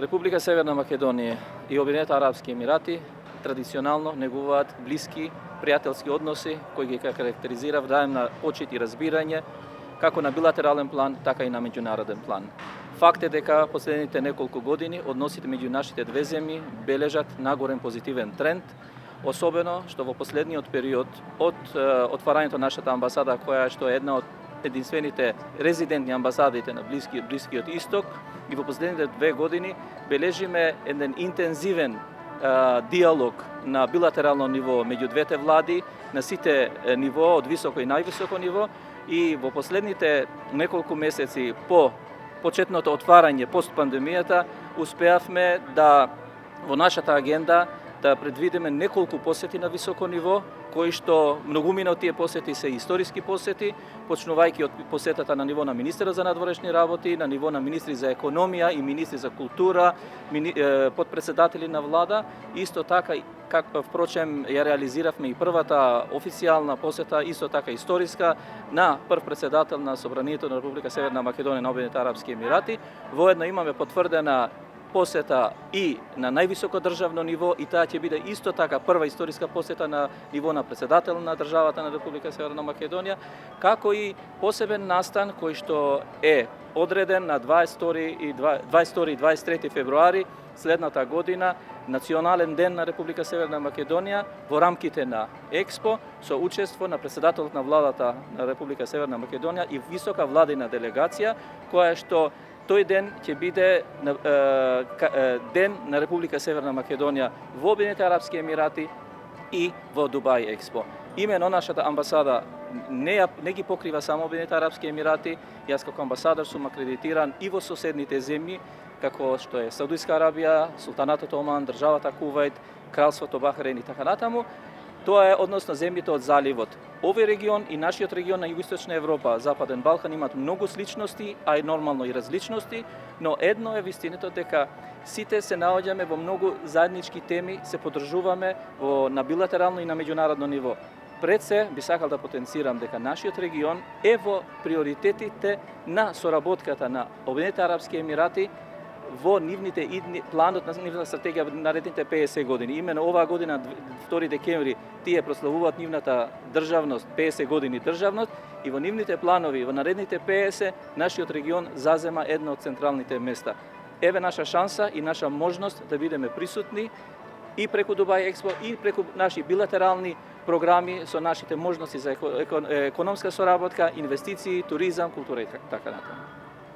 Република Северна Македонија и Обединетите Арапски Емирати традиционално негуваат блиски пријателски односи кои ги карактеризира вдаемна почит и разбирање како на билатерален план, така и на меѓународен план. Факт е дека последните неколку години односите меѓу нашите две земји бележат нагорен позитивен тренд, особено што во последниот период од отварањето на нашата амбасада, која што е една од единствените резидентни амбасадите на Блискиот Исток, и во последните 2 години бележиме еден интензивен диалог на билатерално ниво меѓу двете влади, на сите ниво, од високо и највисоко ниво, и во последните неколку месеци по почетното отварање пост пандемијата успеавме да во нашата агенда да предвидиме неколку посети на високо ниво, кои што многумина од тие посети се историски посети, почнувајќи од посетата на ниво на министерот за надворешни работи, на ниво на министри за економија и министри за култура, подпредседатели на влада. Исто така, како впрочем ја реализиравме и првата официјална посета, исто така историска, на прв председател на Собранието на Република Северна Македонија на Обединетите Арапски Емирати. Воедно имаме потврдена посета и на највисоко државно ниво, и таа ќе биде исто така прва историска посета на ниво на председател на државата на Република Северна Македонија, како и посебен настан кој што е одреден на 22 и 23 февруари следната година, Национален ден на Република Северна Македонија, во рамките на Експо, со учество на председателот на владата на Република Северна Македонија и висока владина делегација, која што тој ден ќе биде ден на Република Северна Македонија во Обединетите Арапски Емирати и во Дубај Експо. Имено нашата амбасада не ги покрива само Обединетите Арапски Емирати. Јас како амбасадор сум акредитиран и во соседните земји, како што е Саудиска Арабија, Султанатот Оман, државата Кувајт, Кралството Бахрейн и така натаму. Тоа е односно земјите од заливот. Овој регион и нашиот регион на Југоисточна Европа, Западен Балкан имаат многу сличности, а и нормално и различности, но едно е вистината дека сите се наоѓаме во многу заеднички теми, се подржуваме на билатерално и на меѓународно ниво. Пред се би сакал да потенцирам дека нашиот регион е во приоритетите на соработката на Обединетите Арапски Емирати во нивните планот на нивната стратегија наредните 50 години. Имено оваа година, 2 декември, тие прославуваат нивната државност, 50 години државност, и во нивните планови во наредните 50 нашиот регион зазема едно од централните места. Еве наша шанса и наша можност да бидеме присутни и преку Дубај Експо и преку наши билатерални програми со нашите можности за економска соработка, инвестиции, туризам, култура и така натаму.